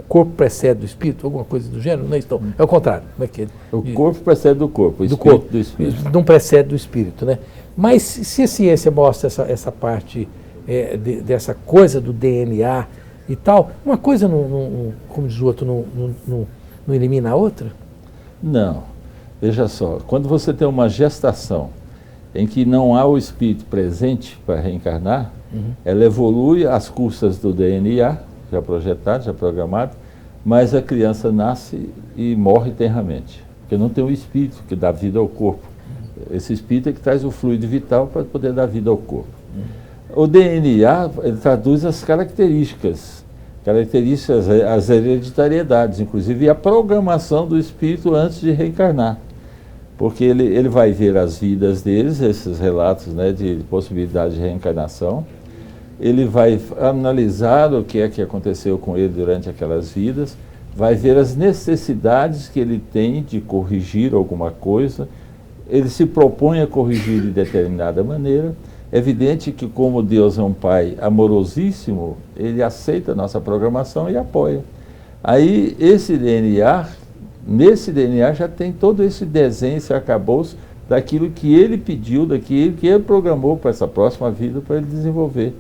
corpo precede do espírito, alguma coisa do gênero? Não é, então, é o contrário. Como é que é? O corpo precede do corpo, o espírito do espírito. Não precede do espírito, né? Mas se a ciência mostra essa parte dessa coisa do DNA e tal, uma coisa, como diz o outro, não elimina a outra? Não. Veja só, quando você tem uma gestação em que não há o espírito presente para reencarnar, ela evolui às custas do DNA, já projetado, já programado, mas a criança nasce e morre tenramente, porque não tem o espírito que dá vida ao corpo. Esse espírito é que traz o fluido vital para poder dar vida ao corpo. O DNA ele traduz as características, as hereditariedades, inclusive, e a programação do espírito antes de reencarnar. Porque ele vai ver as vidas deles, esses relatos, né, de possibilidade de reencarnação. Ele vai analisar o que é que aconteceu com ele durante aquelas vidas, vai ver as necessidades que ele tem de corrigir alguma coisa, ele se propõe a corrigir de determinada maneira. É evidente que, como Deus é um Pai amorosíssimo, ele aceita a nossa programação e apoia. Aí, nesse DNA já tem todo esse desenho, esse arcabouço daquilo que ele pediu, daquilo que ele programou para essa próxima vida, para ele desenvolver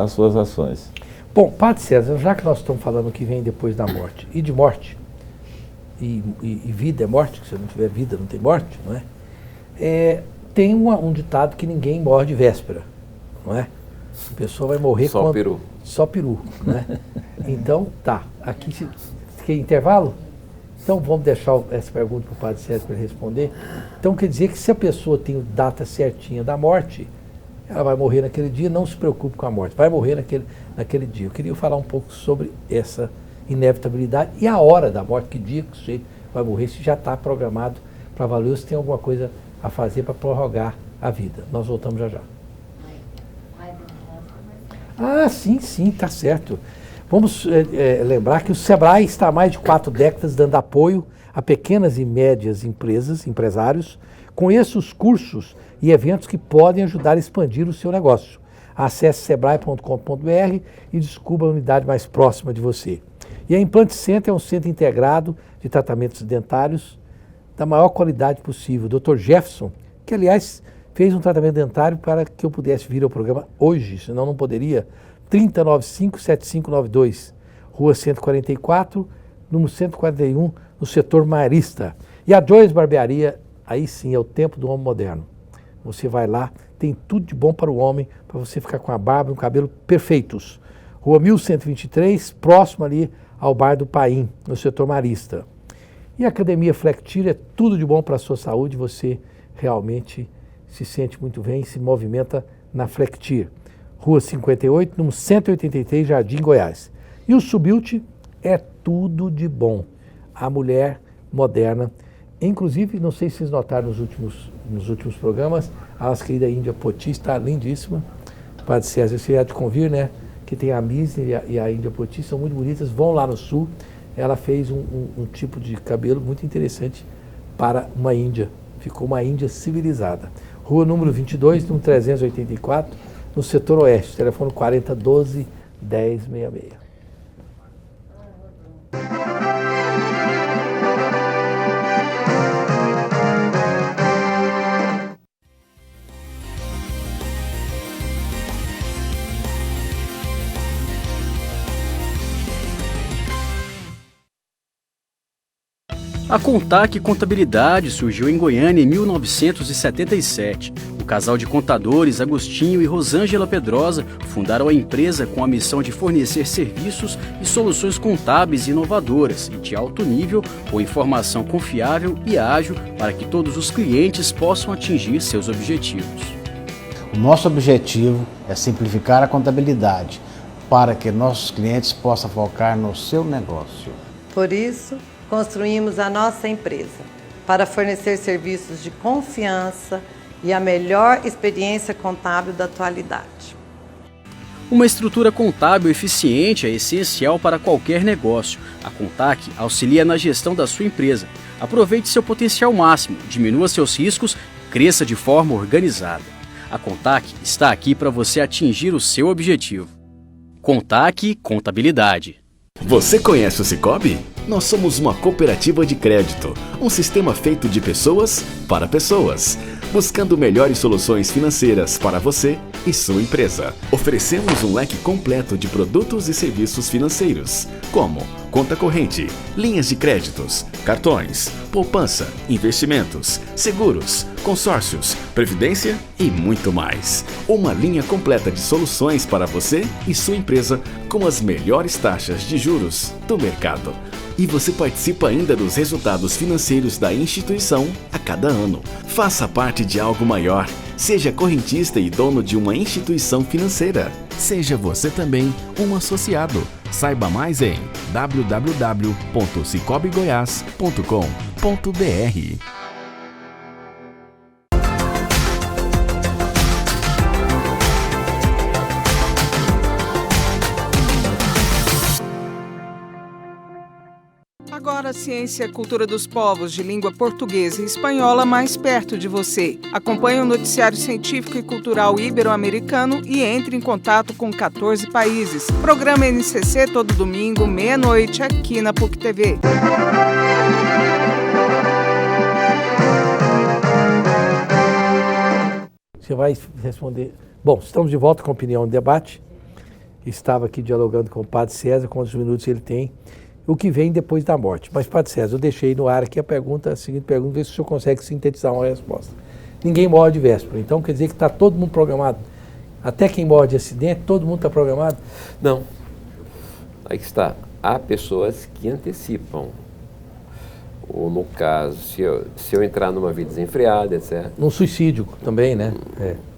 as suas ações. Bom, Padre César, já que nós estamos falando que vem depois da morte, e de morte, e vida é morte, que se não tiver vida não tem morte, não é? Tem um ditado que ninguém morre de véspera, não é? A pessoa vai morrer só peru. Só peru, né? Então, tá. Aqui, quer intervalo? Então, vamos deixar essa pergunta para o Padre César para ele responder. Então, quer dizer que se a pessoa tem a data certinha da morte, ela vai morrer naquele dia, não se preocupe com a morte, vai morrer naquele dia. Eu queria falar um pouco sobre essa inevitabilidade e a hora da morte, que dia que o sujeito vai morrer, se já está programado para valer, ou se tem alguma coisa a fazer para prorrogar a vida. Nós voltamos já já. Ah, sim, tá certo. Vamos lembrar que o SEBRAE está há mais de 4 décadas dando apoio a pequenas e médias empresas, empresários. Conheça os cursos e eventos que podem ajudar a expandir o seu negócio. Acesse sebrae.com.br e descubra a unidade mais próxima de você. E a Implant Center é um centro integrado de tratamentos dentários da maior qualidade possível. O Dr. Jefferson, que aliás fez um tratamento dentário para que eu pudesse vir ao programa hoje, senão não poderia. 3095-7592, Rua 144, número 141, no setor Marista. E a Joyce Barbearia, aí sim, é o tempo do homem moderno. Você vai lá, tem tudo de bom para o homem, para você ficar com a barba e o cabelo perfeitos. Rua 1123, próximo ali ao Bar do Paim, no setor Marista. E a Academia Flectir é tudo de bom para a sua saúde, você realmente se sente muito bem, se movimenta na Flectir. Rua 58, número 183, Jardim Goiás. E o Subilt é tudo de bom. A mulher moderna, inclusive, não sei se vocês notaram nos últimos programas, a nossa querida Índia Poti está lindíssima. Padre César, você há de convir, né? Que tem a Miss e a Índia Poti, são muito bonitas, vão lá no sul. Ela fez um tipo de cabelo muito interessante para uma índia. Ficou uma índia civilizada. Rua número 22, número 384, no setor oeste. Telefone 4012-1066. A Contac Contabilidade surgiu em Goiânia em 1977. O casal de contadores Agostinho e Rosângela Pedrosa fundaram a empresa com a missão de fornecer serviços e soluções contábeis inovadoras e de alto nível, com informação confiável e ágil para que todos os clientes possam atingir seus objetivos. O nosso objetivo é simplificar a contabilidade para que nossos clientes possam focar no seu negócio. Por isso, construímos a nossa empresa para fornecer serviços de confiança e a melhor experiência contábil da atualidade. Uma estrutura contábil eficiente é essencial para qualquer negócio. A Contac auxilia na gestão da sua empresa. Aproveite seu potencial máximo, diminua seus riscos, cresça de forma organizada. A Contac está aqui para você atingir o seu objetivo. Contac Contabilidade. Você conhece o Sicoob? Nós somos uma cooperativa de crédito, um sistema feito de pessoas para pessoas, buscando melhores soluções financeiras para você e sua empresa. Oferecemos um leque completo de produtos e serviços financeiros, como conta corrente, linhas de créditos, cartões, poupança, investimentos, seguros, consórcios, previdência e muito mais. Uma linha completa de soluções para você e sua empresa com as melhores taxas de juros do mercado. E você participa ainda dos resultados financeiros da instituição a cada ano. Faça parte de algo maior. Seja correntista e dono de uma instituição financeira. Seja você também um associado. Saiba mais em www.cicobigoias.com.br. Agora a ciência e a cultura dos povos de língua portuguesa e espanhola mais perto de você. Acompanhe o noticiário científico e cultural ibero-americano e entre em contato com 14 países. Programa NCC todo domingo, meia-noite, aqui na PUC TV. Você vai responder. Bom, estamos de volta com a Opinião no Debate. Estava aqui dialogando com o Padre César, quantos minutos ele tem. O que vem depois da morte. Mas, Padre César, eu deixei no ar aqui a seguinte pergunta, ver se o senhor consegue sintetizar uma resposta. Ninguém morre de véspera, então quer dizer que está todo mundo programado? Até quem morre de acidente, todo mundo está programado? Não. Aí que está. Há pessoas que antecipam. Ou no caso, se eu entrar numa vida desenfreada, etc. Num suicídio também, né?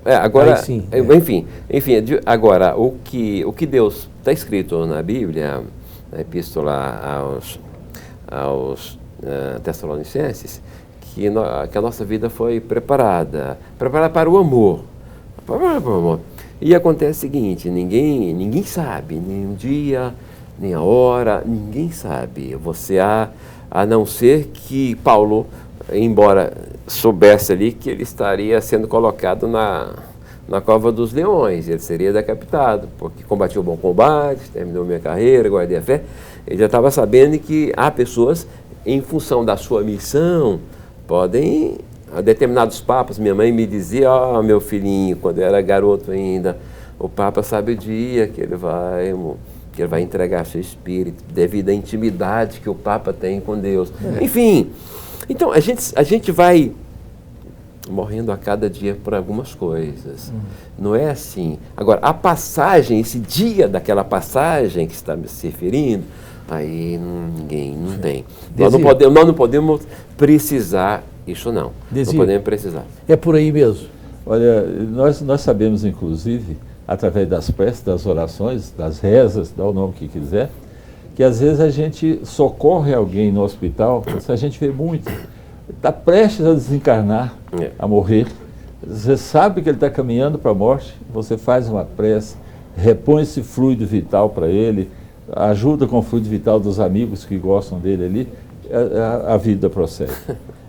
Agora, aí sim, enfim, agora, o que Deus está escrito na Bíblia, na Epístola aos Tessalonicenses, que a nossa vida foi preparada para o amor. E acontece o seguinte, ninguém sabe, nem o dia, nem a hora, ninguém sabe. A não ser que Paulo, embora soubesse ali que ele estaria sendo colocado na cova dos leões, ele seria decapitado, porque combatiu o bom combate, terminou minha carreira, guardei a fé. Ele já estava sabendo que há pessoas, em função da sua missão, podem, a determinados papas, minha mãe me dizia, meu filhinho, quando eu era garoto ainda, o Papa sabe o dia que ele vai entregar seu espírito, devido à intimidade que o Papa tem com Deus. Enfim, então a gente vai morrendo a cada dia por algumas coisas. Não é assim. Agora, a passagem, esse dia daquela passagem que está se referindo, aí ninguém não tem. Nós não podemos precisar isso não. Não podemos precisar. É por aí mesmo. Olha, nós sabemos, inclusive, através das preces, das orações, das rezas, dá o nome que quiser, que às vezes a gente socorre alguém no hospital, a gente vê muito, está prestes a desencarnar, a morrer, você sabe que ele está caminhando para a morte, você faz uma prece, repõe esse fluido vital para ele, ajuda com o fluido vital dos amigos que gostam dele ali, a vida prossegue.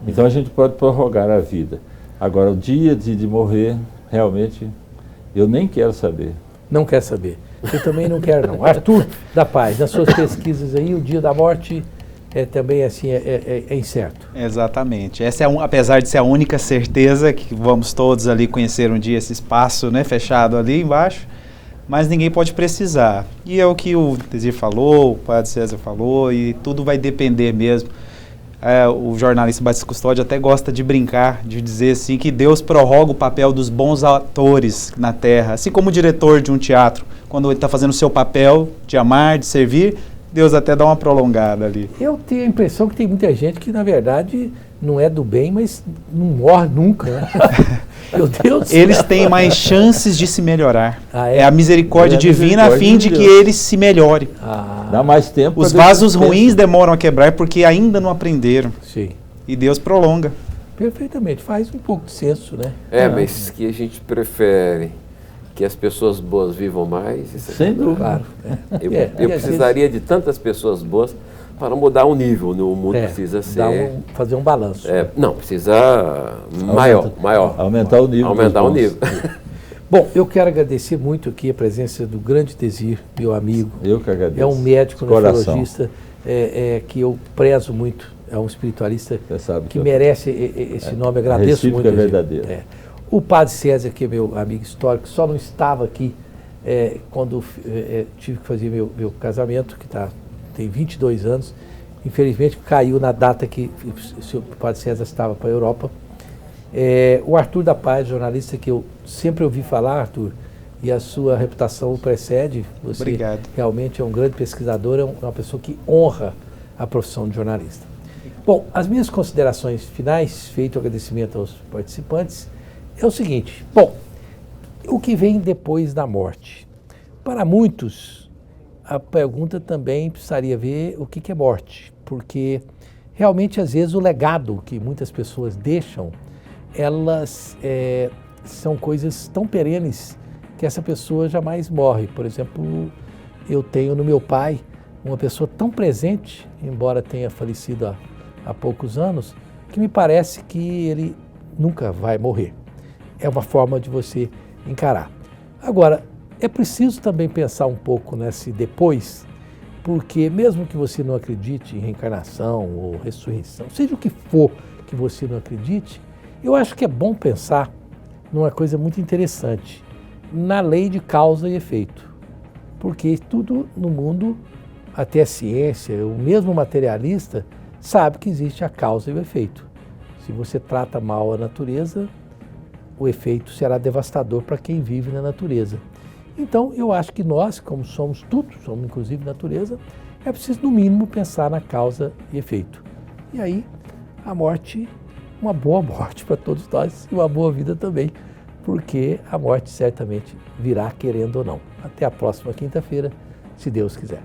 Então a gente pode prorrogar a vida. Agora, o dia de morrer, realmente, eu nem quero saber. Não quer saber. Eu também não quero, não. Arthur da Paz, nas suas pesquisas aí, o dia da morte também assim, é incerto. Exatamente. Essa apesar de ser a única certeza, que vamos todos ali conhecer um dia esse espaço, né, fechado ali embaixo, mas ninguém pode precisar. E é o que o Desir falou, o Padre César falou, e tudo vai depender mesmo. O jornalista Batista Custódio até gosta de brincar, de dizer assim, que Deus prorroga o papel dos bons atores na Terra, assim como o diretor de um teatro, quando ele está fazendo o seu papel de amar, de servir, Deus até dá uma prolongada ali. Eu tenho a impressão que tem muita gente que, na verdade, não é do bem, mas não morre nunca, né? Meu Deus. Eles têm mais chances de se melhorar. É a misericórdia divina a fim de que eles se melhorem. Dá mais tempo. Os vasos ruins demoram a quebrar porque ainda não aprenderam. Sim. E Deus prolonga. Perfeitamente. Faz um pouco de senso, né? Mas que a gente prefere que as pessoas boas vivam mais. Sem dúvida. Claro. Eu precisaria de tantas pessoas boas para mudar o nível. O mundo precisa ser... fazer um balanço. Não, precisa maior. Aumentar o nível. Aumentar o nível. Bom, eu quero agradecer muito aqui a presença do grande Desir, meu amigo. Eu que agradeço. É um médico nefrologista que eu prezo muito. É um espiritualista que merece esse nome. Agradeço muito. É verdadeiro. O Padre César, que é meu amigo histórico, só não estava aqui quando tive que fazer meu casamento, que tem 22 anos. Infelizmente caiu na data que o Padre César estava para a Europa. O Arthur da Paz, jornalista que eu sempre ouvi falar, Arthur, e a sua reputação o precede. Você Obrigado. Realmente é um grande pesquisador, é uma pessoa que honra a profissão de jornalista. Bom, as minhas considerações finais, feito o agradecimento aos participantes, é o seguinte, bom, o que vem depois da morte? Para muitos, a pergunta também precisaria ver o que é morte, porque realmente, às vezes, o legado que muitas pessoas deixam, elas são coisas tão perenes que essa pessoa jamais morre. Por exemplo, eu tenho no meu pai uma pessoa tão presente, embora tenha falecido há poucos anos, que me parece que ele nunca vai morrer. É uma forma de você encarar. Agora, é preciso também pensar um pouco nesse depois, porque mesmo que você não acredite em reencarnação ou ressurreição, seja o que for que você não acredite, eu acho que é bom pensar numa coisa muito interessante, na lei de causa e efeito. Porque tudo no mundo, até a ciência, o mesmo materialista, sabe que existe a causa e o efeito. Se você trata mal a natureza, o efeito será devastador para quem vive na natureza. Então, eu acho que nós, como somos tudo, somos inclusive natureza, é preciso, no mínimo, pensar na causa e efeito. E aí, a morte, uma boa morte para todos nós e uma boa vida também, porque a morte certamente virá, querendo ou não. Até a próxima quinta-feira, se Deus quiser.